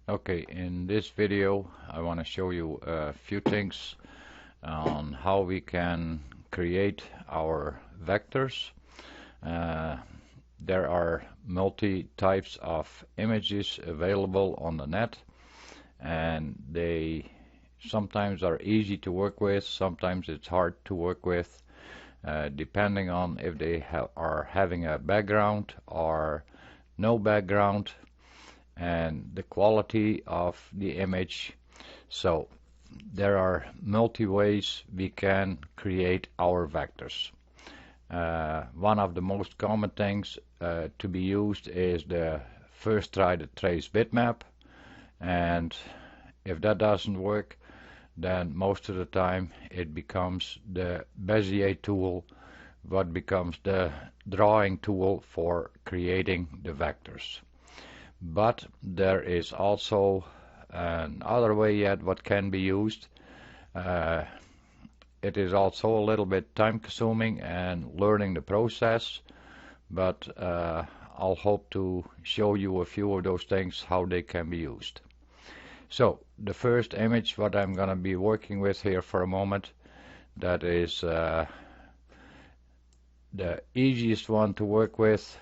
Okay, in this video I want to show you a few things on how we can create our vectors. Uh, there are multi types of images available on the net, and they sometimes are easy to work with, sometimes it's hard to work with, depending on if they are having a background or no background, and the quality of the image. So there are multi ways we can create our vectors. One of the most common things to be used is the first try to trace bitmap, and if that doesn't work, then most of the time it becomes the Bezier tool, what becomes the drawing tool for creating the vectors. But there is also another way yet what can be used. Uh, it is also a little bit time consuming and learning the process, but I'll hope to show you a few of those things how they can be used. So the first image what I'm gonna be working with here for a moment, that is the easiest one to work with,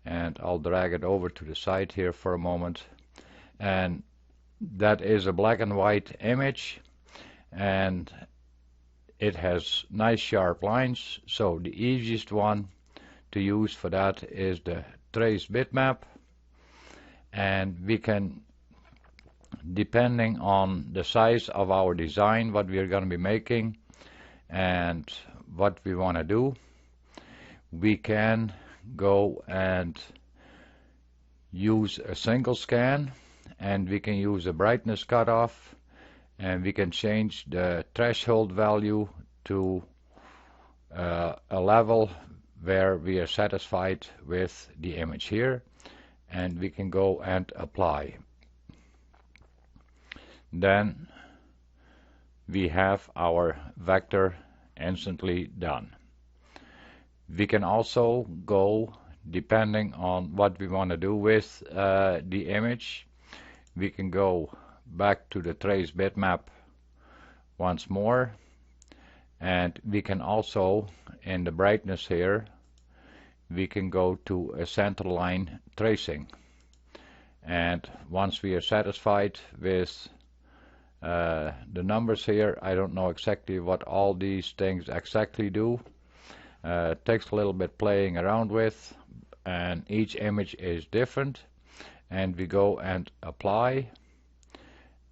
and I'll drag it over to the side here for a moment, and that is a black and white image, and it has nice sharp lines. So the easiest one to use for that is the trace bitmap, and we can, depending on the size of our design what we are going to be making and what we want to do, we can go and use a single scan, and we can use a brightness cutoff, and we can change the threshold value to a level where we are satisfied with the image here, and we can go and apply. Then we have our vector instantly done. We can also go, depending on what we want to do with the image, we can go back to the trace bitmap once more, and we can also, in the brightness here, we can go to a centerline tracing, and once we are satisfied with the numbers here, I don't know exactly what all these things exactly do. Takes a little bit playing around with, and each image is different, and we go and apply,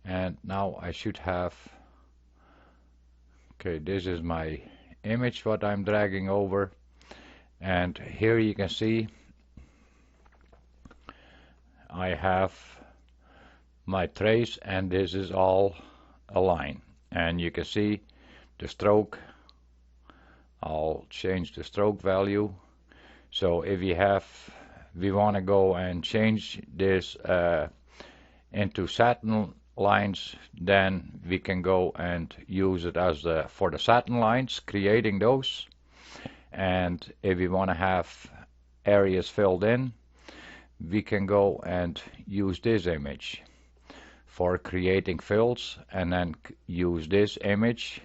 and now I should have, okay, this is my image what I'm dragging over, and here you can see I have my trace, and this is all a line, and you can see the stroke. I'll change the stroke value. So if we want to go and change this into satin lines, then we can go and use it as for the satin lines, creating those. And if we want to have areas filled in, we can go and use this image for creating fills, and then use this image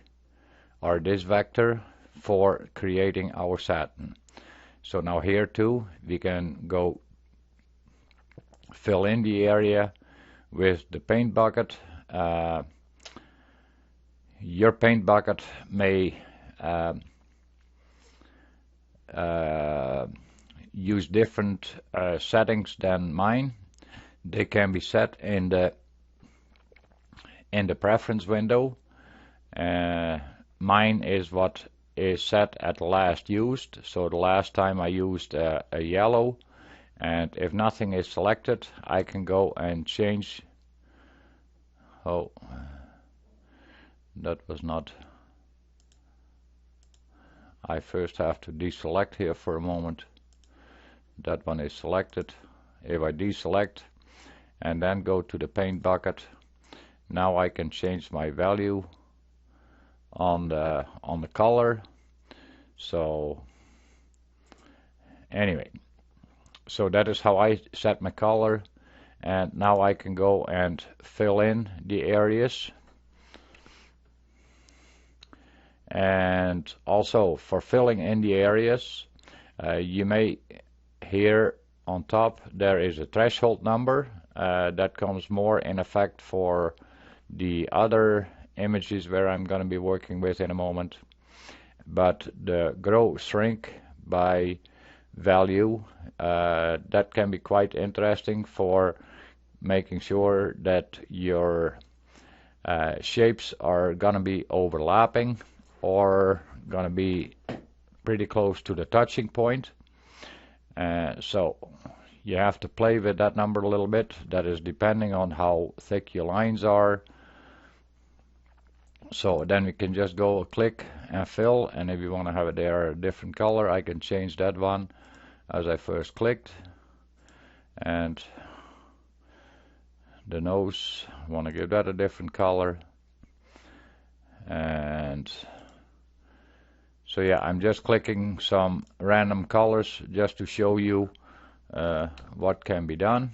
or this vector for creating our satin. So now here too we can go fill in the area with the paint bucket. Your paint bucket may use different settings than mine. They can be set in the preference window. Mine is what is set at last used, so the last time I used a yellow, and if nothing is selected I can go and change. Oh, that was not, I first have to deselect here for a moment. That one is selected. If I deselect and then go to the paint bucket, now I can change my value on the color. So anyway, so that is how I set my color, And now I can go and fill in the areas. And also for filling in the areas, you may here on top there is a threshold number that comes more in effect for the other images where I'm going to be working with in a moment. But the grow shrink by value, that can be quite interesting for making sure that your shapes are going to be overlapping or going to be pretty close to the touching point. So you have to play with that number a little bit. That is depending on how thick your lines are. So then we can just go click and fill, and if you want to have it there a different color, I can change that one as I first clicked. And the nose, I want to give that a different color. And so yeah, I'm just clicking some random colors just to show you what can be done.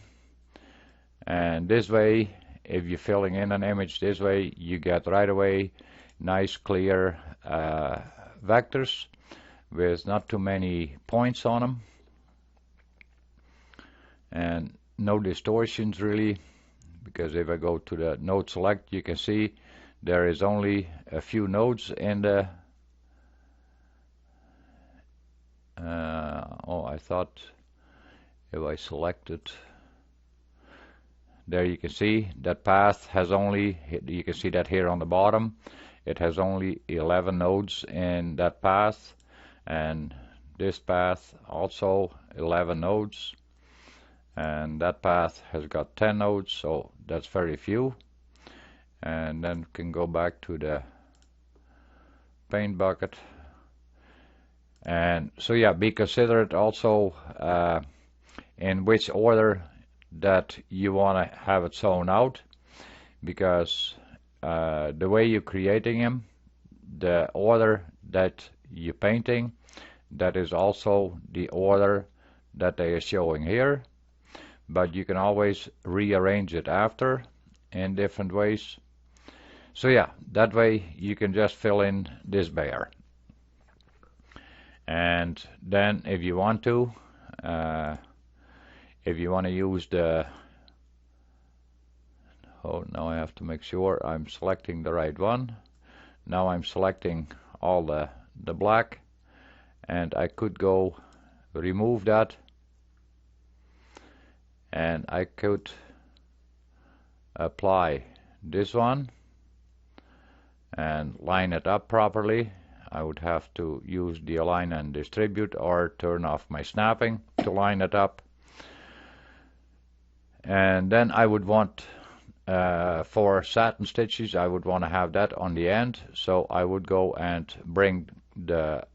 And this way, if you're filling in an image this way, you get right away nice clear vectors with not too many points on them and no distortions really, because if I go to the node select, you can see there is only a few nodes in the I thought if I selected, there you can see that path has only, you can see that here on the bottom, it has only 11 nodes in that path, and this path also 11 nodes, and that path has got 10 nodes, so that's very few. And then we can go back to the paint bucket. And so yeah, be considerate also in which order that you want to have it sewn out, because the way you're creating them, the order that you're painting, that is also the order that they are showing here, but you can always rearrange it after in different ways. So yeah, that way you can just fill in this bear. And then if you want to use the, now I have to make sure I'm selecting the right one. Now I'm selecting all the black, and I could go remove that, and I could apply this one and line it up properly. I would have to use the align and distribute or turn off my snapping to line it up. And then I would want for satin stitches, I would want to have that on the end, so I would go and bring the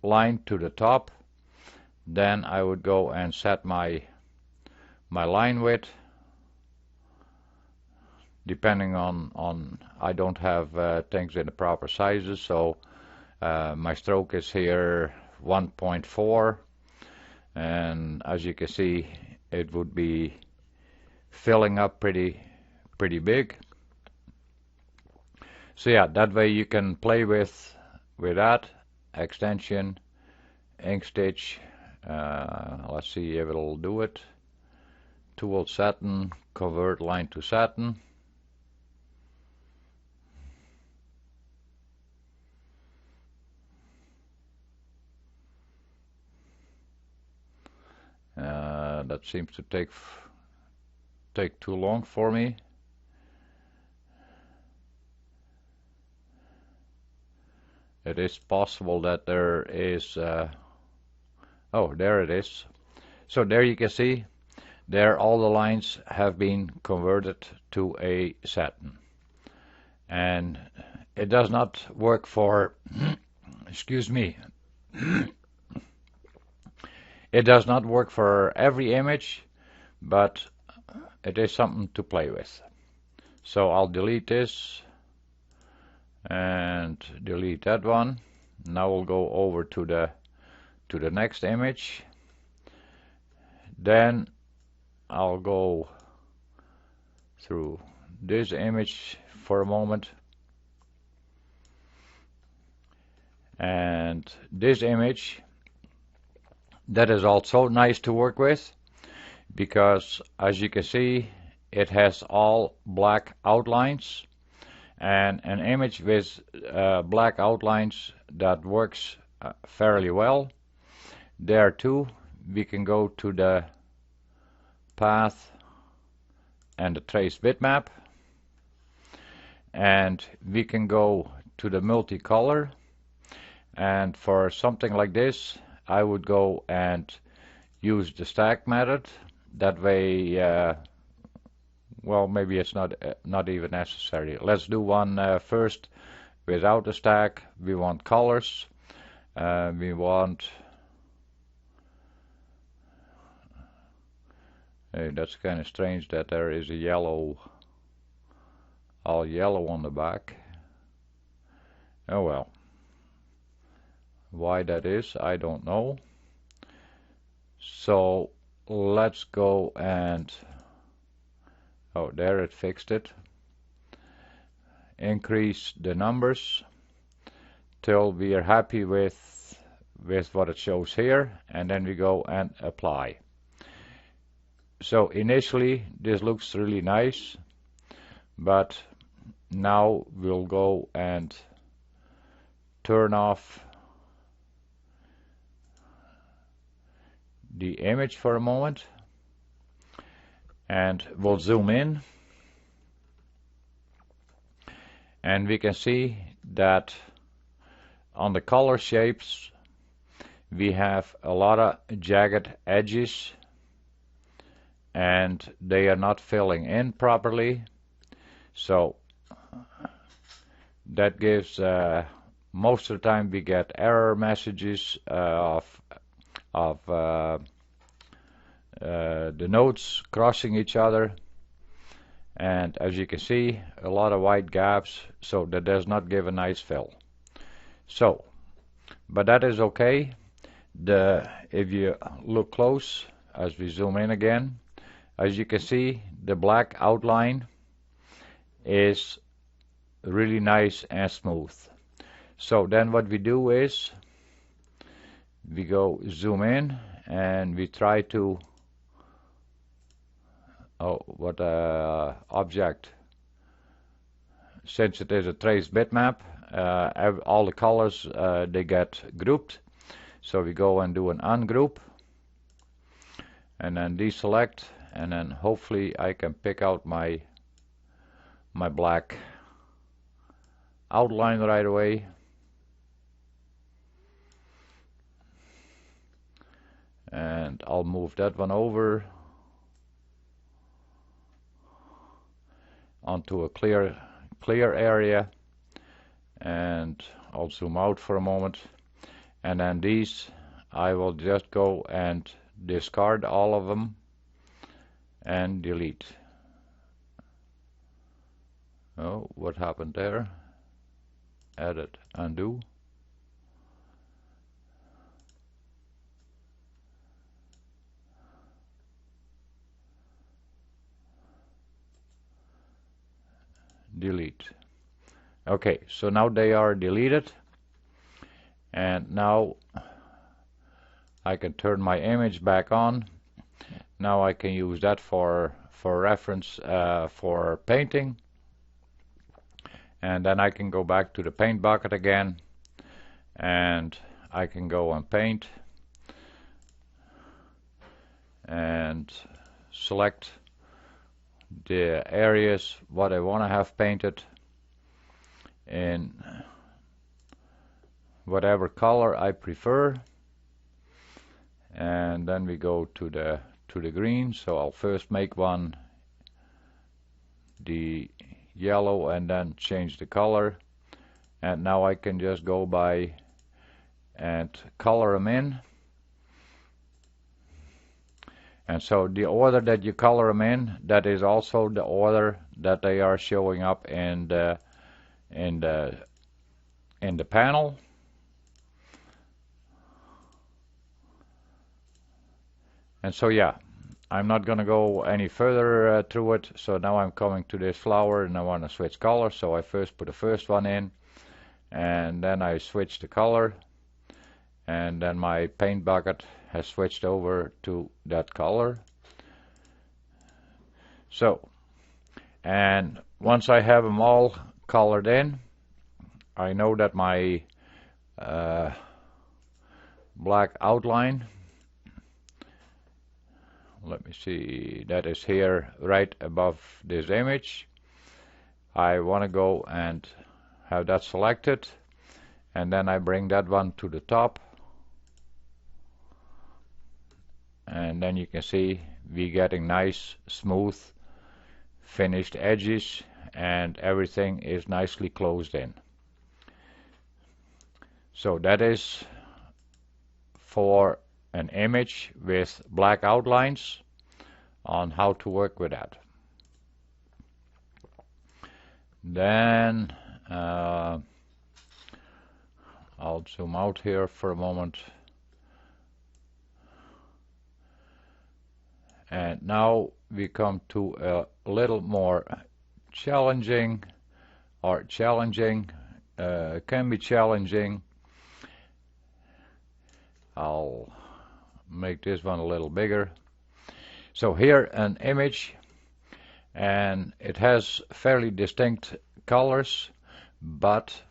line to the top. Then I would go and set my line width depending on I don't have things in the proper sizes, so my stroke is here 1.4, and as you can see it would be filling up pretty big. So yeah, that way you can play with that extension, ink stitch. Let's see if it'll do it. Tool satin, convert line to satin. That seems to take too long for me. It is possible that there is oh, there it is. So there you can see there all the lines have been converted to a satin, and it does not work for excuse me. It does not work for every image, but it is something to play with. So I'll delete this and delete that one. Now we'll go over to the next image. Then I'll go through this image for a moment. And this image, that is also nice to work with, because as you can see, it has all black outlines, and an image with black outlines that works fairly well. There too, we can go to the path and the trace bitmap, and we can go to the multicolor. And for something like this, I would go and use the stack method. That way, well, maybe it's not even necessary. Let's do one first without the stack. We want colors. We want. Hey, that's kind of strange that there is a yellow, all yellow on the back. Oh well. Why that is, I don't know. So let's go and, oh, there it fixed it. Increase the numbers till we are happy with what it shows here, and then we go and apply. So initially this looks really nice, but now we'll go and turn off the image for a moment, and we'll zoom in, and we can see that on the color shapes we have a lot of jagged edges, and they are not filling in properly. So that gives most of the time we get error messages of the nodes crossing each other, and as you can see, a lot of white gaps, so that does not give a nice fill. So, but that is okay. If you look close, as we zoom in again, as you can see, the black outline is really nice and smooth. So then what we do is we go zoom in and we try to, oh, what object, since it is a trace bitmap, all the colors they get grouped, so we go and do an ungroup and then deselect, and then hopefully I can pick out my black outline right away. And I'll move that one over onto a clear area, and I'll zoom out for a moment, and then these I will just go and discard all of them and delete. Oh, what happened there? Edit, undo. Delete. Okay, so now they are deleted, and now I can turn my image back on. Now I can use that for reference for painting, and then I can go back to the paint bucket again, and I can go and paint and select the areas what I want to have painted in whatever color I prefer, and then we go to the green. So I'll first make one the yellow and then change the color, and now I can just go by and color them in. And so the order that you color them in, that is also the order that they are showing up in the panel. And so yeah, I'm not gonna go any further through it. So now I'm coming to this flower and I want to switch color. So I first put the first one in and then I switch the color, and then my paint bucket has switched over to that color. So, and once I have them all colored in, I know that my black outline, let me see, that is here right above this image. I want to go and have that selected, and then I bring that one to the top, and then you can see we getting nice smooth finished edges and everything is nicely closed in. So that is for an image with black outlines on how to work with that. Then I'll zoom out here for a moment. And now we come to a little more challenging, can be challenging. I'll make this one a little bigger. So here an image, and it has fairly distinct colors, but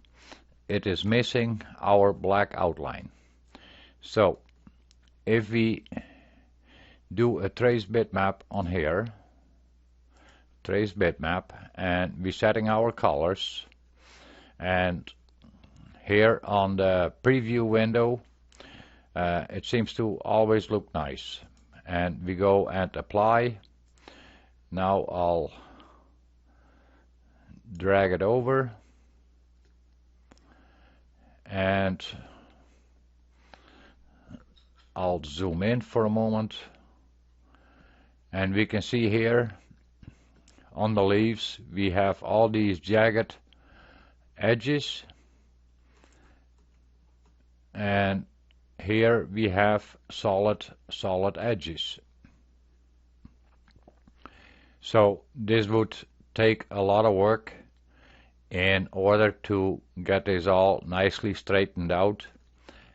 it is missing our black outline. So if we do a trace bitmap on here, trace bitmap, and we're setting our colors, and here on the preview window it seems to always look nice, and we go and apply. Now I'll drag it over and I'll zoom in for a moment, and we can see here on the leaves we have all these jagged edges, and here we have solid edges. So this would take a lot of work in order to get this all nicely straightened out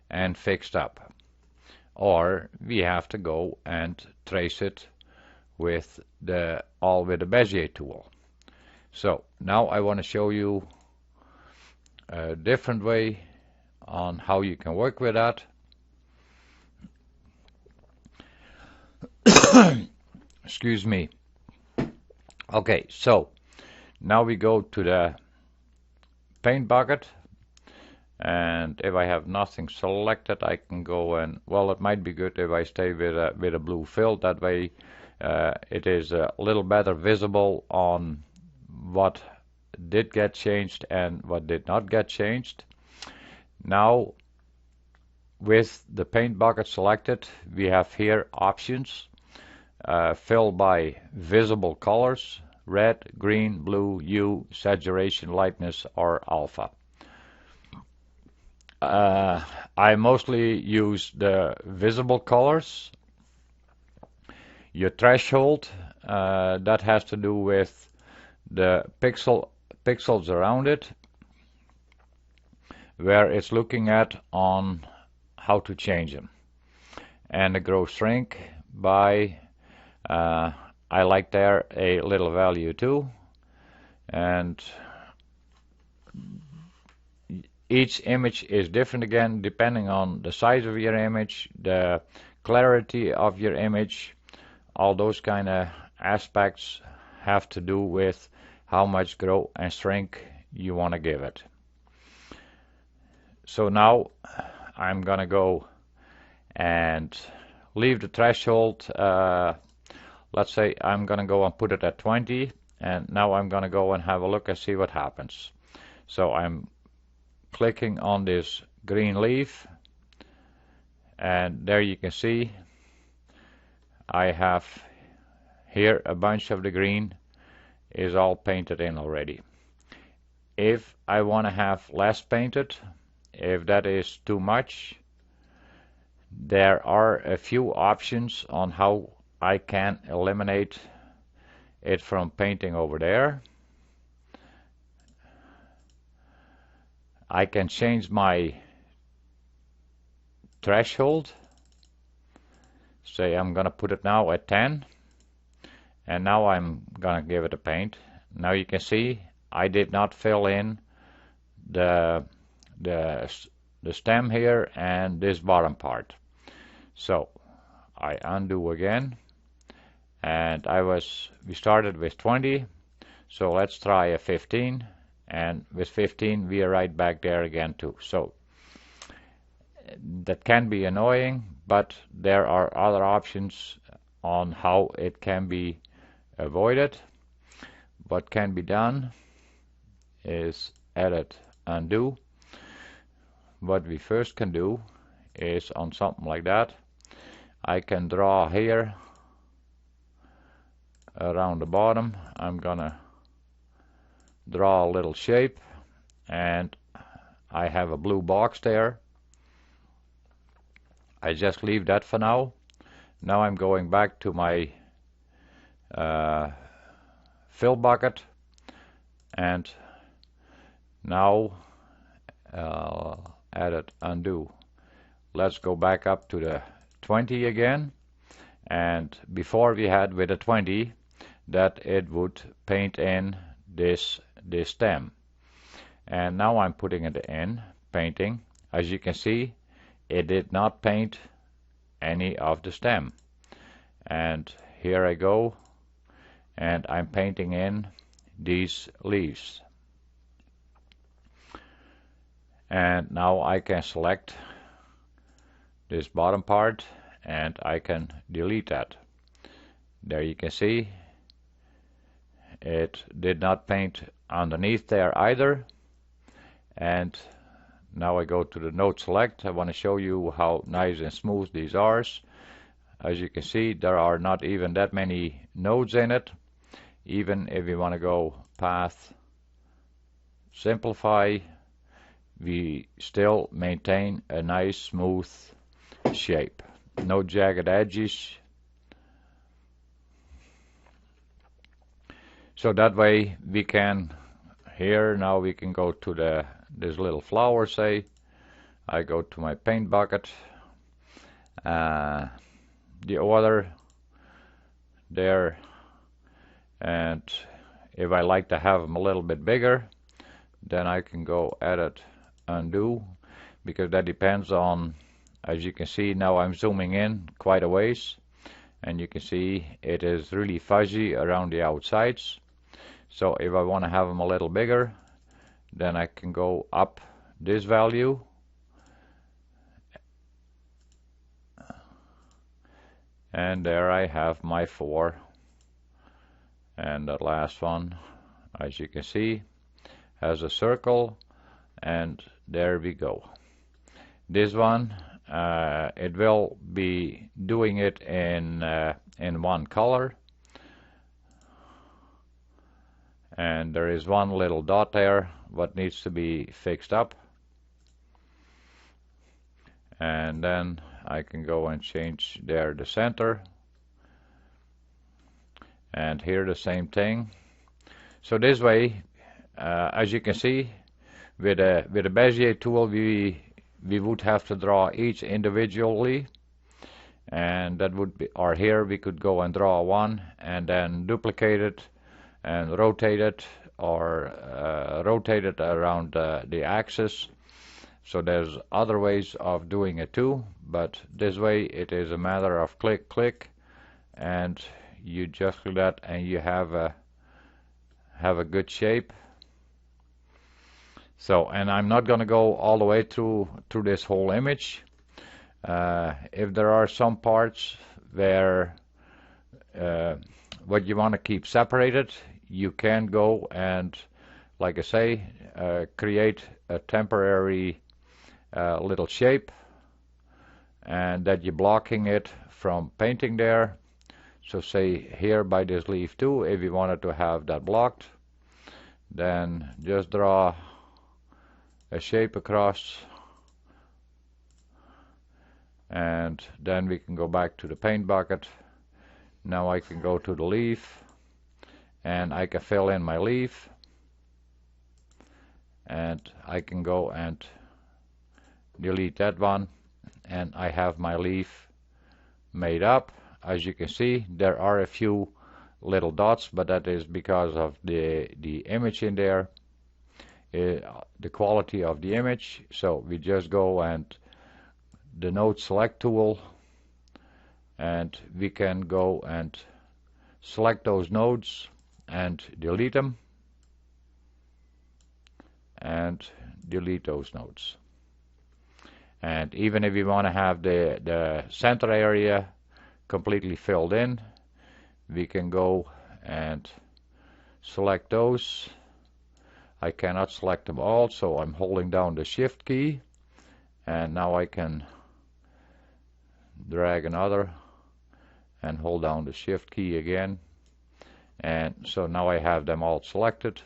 and fixed up, or we have to go and trace it with the Bezier tool. So now I want to show you a different way on how you can work with that. Excuse me. Okay, so now we go to the paint bucket, and if I have nothing selected I can go and, well, it might be good if I stay with a blue fill. That way it is a little better visible on what did get changed and what did not get changed. Now with the paint bucket selected, we have here options. Fill by visible colors: red, green, blue, hue, saturation, lightness, or alpha. I mostly use the visible colors. Your threshold, that has to do with the pixels around it, where it's looking at on how to change them. And the grow shrink by, I like there a little value too, and each image is different again depending on the size of your image, the clarity of your image. All those kind of aspects have to do with how much grow and shrink you want to give it. So now I'm gonna go and leave the threshold. Let's say I'm gonna go and put it at 20, and now I'm gonna go and have a look and see what happens. So I'm clicking on this green leaf, and there you can see I have here a bunch of the green is all painted in already. If I want to have less painted, if that is too much, there are a few options on how I can eliminate it from painting over there. I can change my threshold. Say I'm gonna put it now at 10, and now I'm gonna give it a paint. Now you can see I did not fill in the stem here and this bottom part. So I undo again, and we started with 20, so let's try a 15, and with 15 we are right back there again too. So that can be annoying, but there are other options on how it can be avoided. What can be done is edit, undo. What we first can do is on something like that, I can draw here around the bottom. I'm gonna draw a little shape, and I have a blue box there. I just leave that for now. Now I'm going back to my fill bucket, and now edit, undo. Let's go back up to the 20 again, and before we had with the 20 that it would paint in this stem, and now I'm putting it in painting. As you can see, it did not paint any of the stem, and here I go, and I'm painting in these leaves. And now I can select this bottom part, and I can delete that. There you can see it did not paint underneath there either. And now I go to the node select. I want to show you how nice and smooth these are. As you can see, there are not even that many nodes in it. Even if we want to go path simplify, we still maintain a nice smooth shape, no jagged edges. So that way we can, here now we can go to this little flower, say. I go to my paint bucket, the order there, and if I like to have them a little bit bigger, then I can go edit, undo, because that depends on, as you can see now I'm zooming in quite a ways, and you can see it is really fuzzy around the outsides. So if I want to have them a little bigger, then I can go up this value, and there I have my 4, and the last one, as you can see, has a circle, and there we go. This one, it will be doing it in one color, and there is one little dot there what needs to be fixed up, and then I can go and change there the center, and here the same thing. So this way, as you can see, with a Bezier tool we would have to draw each individually, and that would be, or here we could go and draw one and then duplicate it and rotate it, or rotate it around the axis. So there's other ways of doing it too, but this way it is a matter of click click, and you just do that and you have a good shape. So, and I'm not going to go all the way through this whole image. If there are some parts where what you want to keep separated, you can go and, like I say, create a temporary little shape, and that you're blocking it from painting there. So say here by this leaf too, if you wanted to have that blocked, then just draw a shape across, and then we can go back to the paint bucket Now I can go to the leaf and I can fill in my leaf, and I can go and delete that one, and I have my leaf made up. As you can see, there are a few little dots, but that is because of the image in there, the quality of the image. So we just go and the node select tool, and we can go and select those nodes and delete them, and delete those nodes. And even if we want to have the center area completely filled in, we can go and select those. I cannot select them all, so I'm holding down the shift key, and now I can drag another and hold down the shift key again, and so now I have them all selected,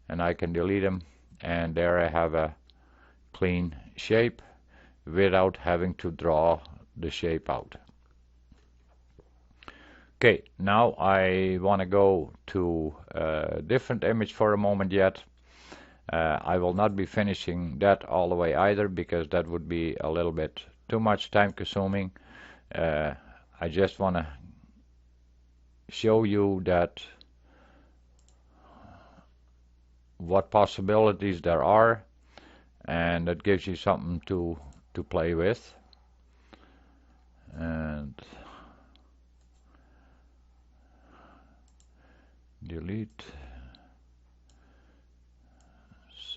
and I can delete them, and there I have a clean shape without having to draw the shape out. Okay, now I want to go to a different image for a moment yet. I will not be finishing that all the way either, because that would be a little bit too much time consuming. I just want to show you that what possibilities there are, and that gives you something to play with. And delete.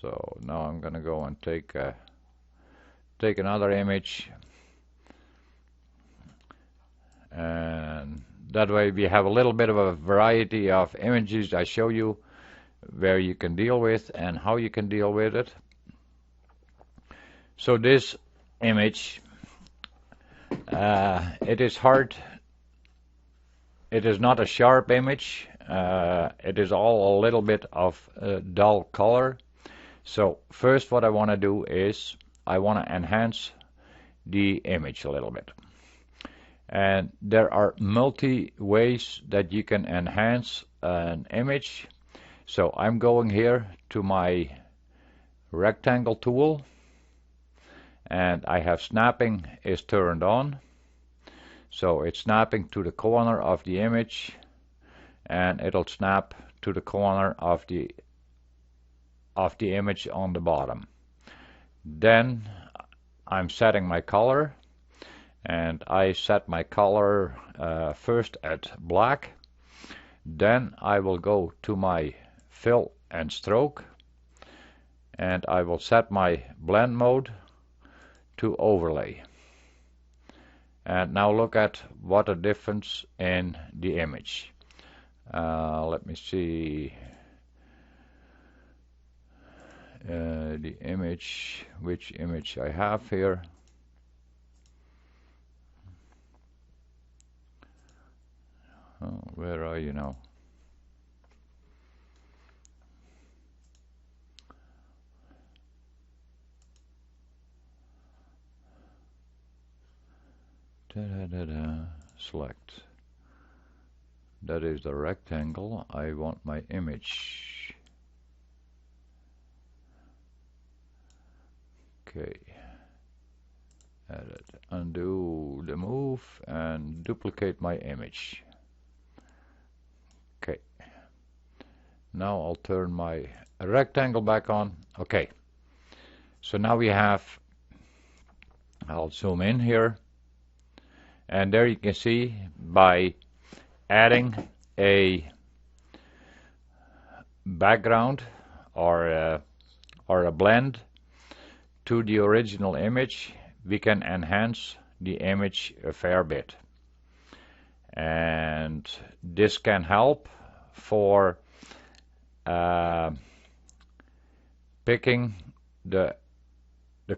So now I'm gonna go and take another image, and that way we have a little bit of a variety of images I show you where you can deal with and how you can deal with it. So this image, it is hard. It is not a sharp image. It is all a little bit of dull color. So first what I want to do is I want to enhance the image a little bit. And there are multi ways that you can enhance an image. So I'm going here to my rectangle tool, and I have snapping is turned on. So it's snapping to the corner of the image, and it'll snap to the corner of the image on the bottom. Then I'm setting my color, and I set my color first at black. Then I will go to my fill and stroke, and I will set my blend mode to overlay. And now look at what a difference in the image. Let me see the image, which image I have here. Oh, where are you now? Select. That is the rectangle. I want my image. Okay. Edit. Undo the move and duplicate my image. Okay. Now I'll turn my rectangle back on. Okay. So now we have, I'll zoom in here, and there you can see by adding a background or a blend to the original image, we can enhance the image a fair bit. And this can help for picking the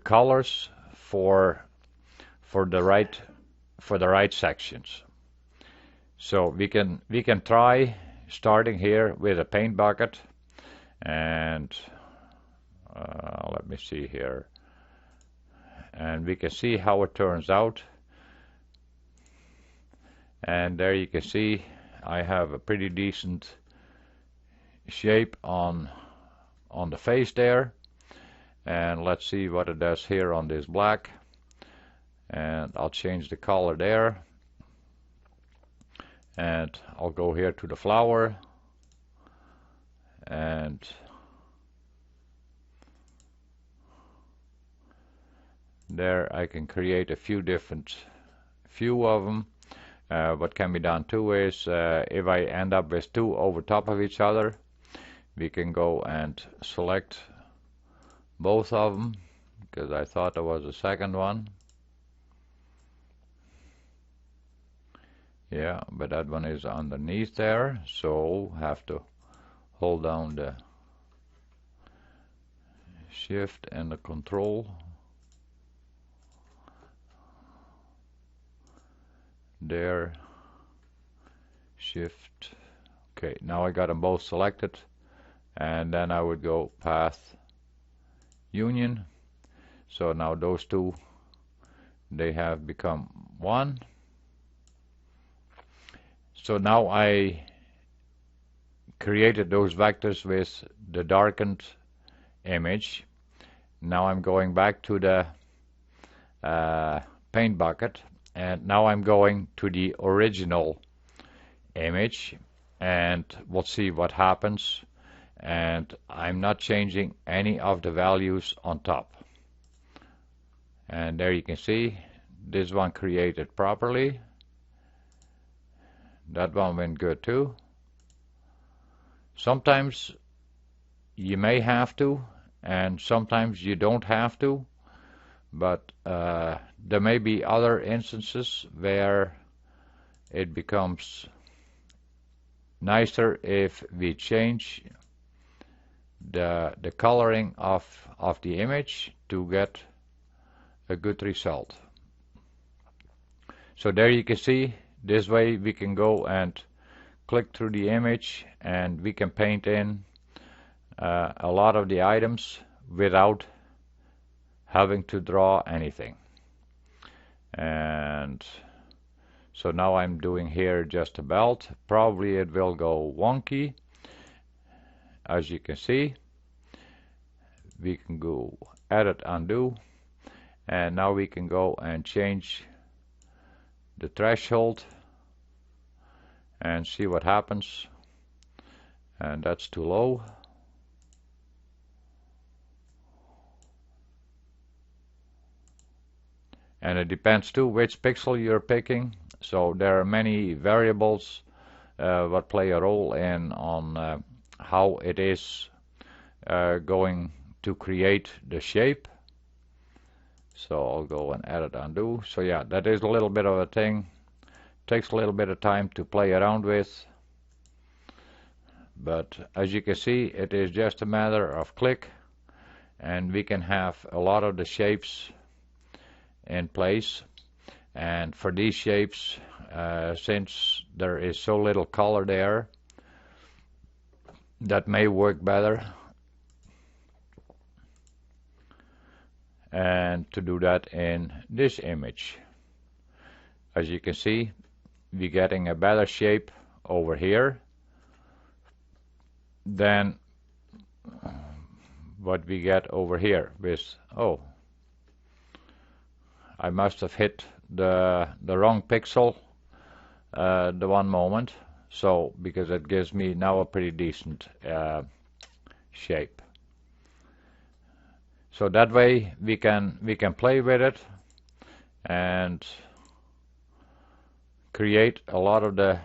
colors for the right sections. So we can try starting here with a paint bucket, and let me see here, and we can see how it turns out. And there you can see I have a pretty decent shape on the face there. And let's see what it does here on this black. And I'll change the color there. And I'll go here to the flower. And there I can create a few of them. What can be done too is if I end up with two over top of each other, we can go and select both of them, because I thought there was a second one. Yeah, but that one is underneath there, so have to hold down the shift and the control. There, shift. Okay, now I got them both selected, and then I would go path union. So now those two, they have become one. So now I created those vectors with the darkened image. Now I'm going back to the paint bucket, and now I'm going to the original image, and we'll see what happens. And I'm not changing any of the values on top. And there you can see this one created properly. That one went good too. Sometimes you may have to, and sometimes you don't have to, but there may be other instances where it becomes nicer if we change the coloring of the image to get a good result. So there you can see, this way we can go and click through the image, and we can paint in a lot of the items without having to draw anything. And so now I'm doing here just a belt. Probably it will go wonky. As you can see, we can go edit, undo, and now we can go and change the threshold and see what happens. And that's too low. And it depends too which pixel you're picking. So there are many variables that play a role in on how it is going to create the shape. So I'll go and edit, undo. So yeah, that is a little bit of a thing. Takes a little bit of time to play around with. But as you can see, it is just a matter of click, and we can have a lot of the shapes in place. And for these shapes, since there is so little color there, that may work better. And to do that in this image, as you can see, we're getting a better shape over here than what we get over here with, oh, I must have hit the wrong pixel the one moment. So because it gives me now a pretty decent shape. So that way we can play with it and create a lot of the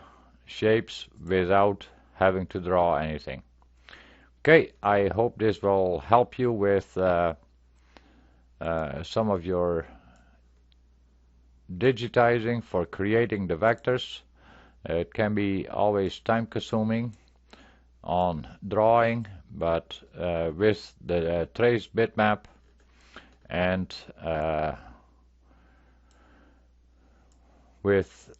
shapes without having to draw anything. Okay, I hope this will help you with some of your digitizing for creating the vectors. It can be always time consuming on drawing, but with the trace bitmap and with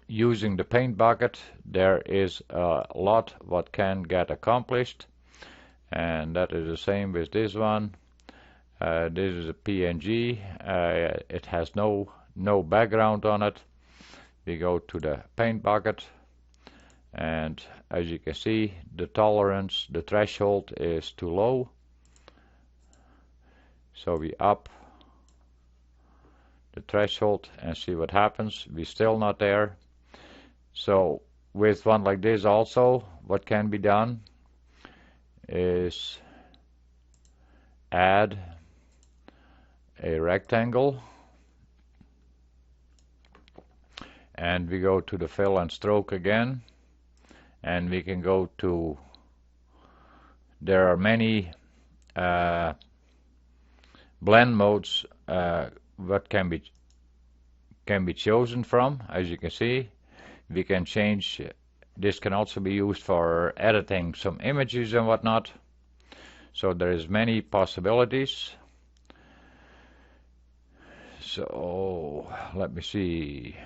using the paint bucket, there is a lot what can get accomplished. And that is the same with this one. This is a PNG. It has no background on it, we go to the paint bucket, and as you can see, the tolerance, the threshold is too low, so we up the threshold and see what happens. We're still not there. So with one like this also, what can be done is add a rectangle, and we go to the fill and stroke again, and we can go to, there are many blend modes what can be chosen from. As you can see, we can change. This can also be used for editing some images and whatnot. So there is many possibilities. So let me see.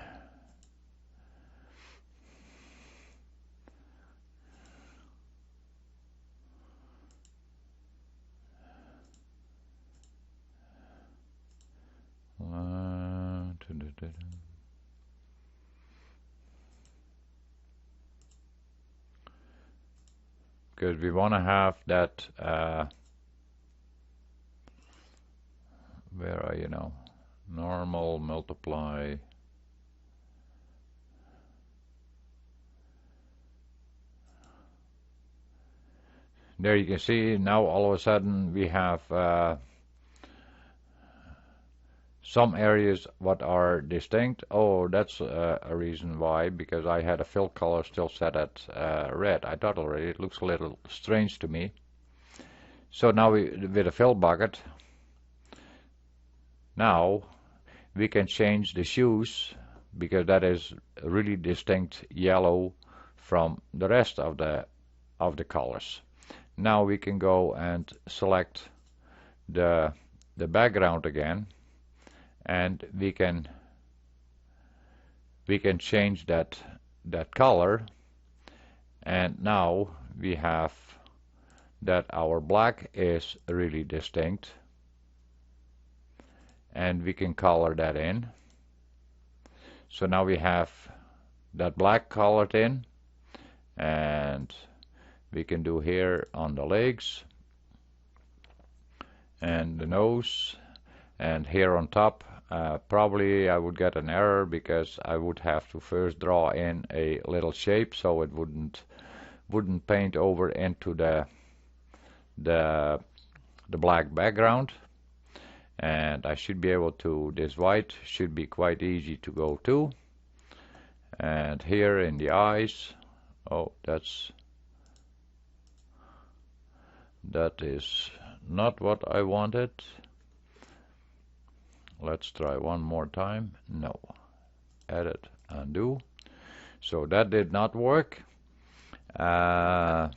Because we want to have that, where are you now? Normal, multiply. There you can see now all of a sudden we have some areas what are distinct. Oh, that's a reason why, because I had a fill color still set at red. I thought already it looks a little strange to me. So now with a fill bucket, now we can change the shoes, because that is a really distinct yellow from the rest of the colors. Now we can go and select the background again, and we can change that color, and now we have that our black is really distinct, and we can color that in. So now we have that black colored in, and we can do here on the legs and the nose, and here on top. Probably I would get an error, because I would have to first draw in a little shape so it wouldn't paint over into the black background. And I should be able to, this white should be quite easy to go to. And here in the eyes, oh, that is not what I wanted. Let's try one more time. No. Edit, undo. So that did not work. So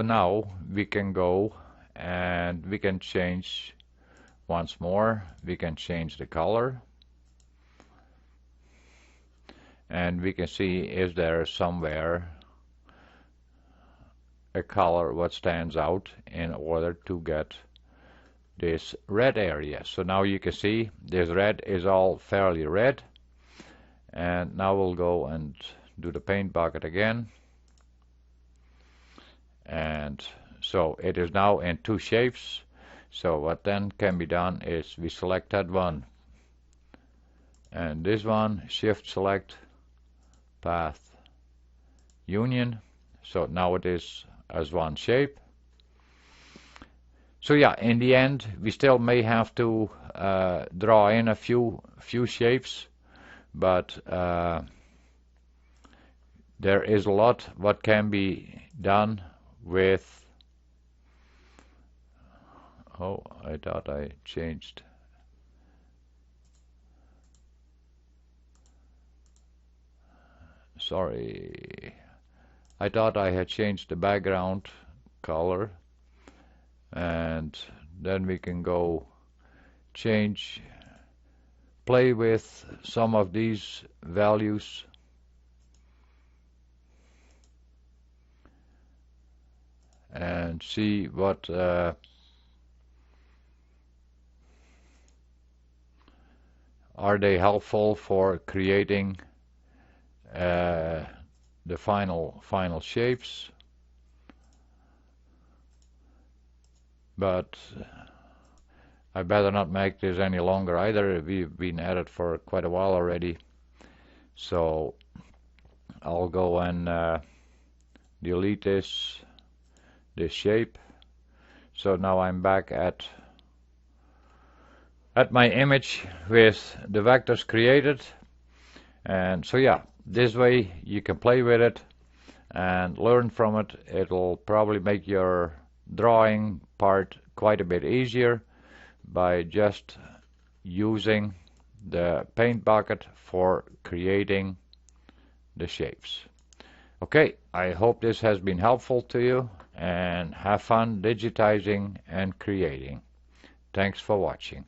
now we can go and we can change once more. We can change the color. And we can see, is there somewhere a color what stands out in order to get this red area. So now you can see this red is all fairly red. And now we'll go and do the paint bucket again. And so it is now in two shapes. So what then can be done is we select that one and this one, shift select, path, union. So now it is as one shape. So yeah, in the end, we still may have to draw in a few shapes, but there is a lot what can be done with. Oh, I thought I changed. Sorry, I thought I had changed the background color. And then we can go change, play with some of these values. And see what are they helpful for creating the final shapes, but I better not make this any longer either. We've been at it for quite a while already, so I'll go and delete this shape. So now I'm back at my image with the vectors created. And so yeah, this way you can play with it and learn from it. It'll probably make your drawing part quite a bit easier by just using the paint bucket for creating the shapes. Okay, I hope this has been helpful to you, and have fun digitizing and creating. Thanks for watching.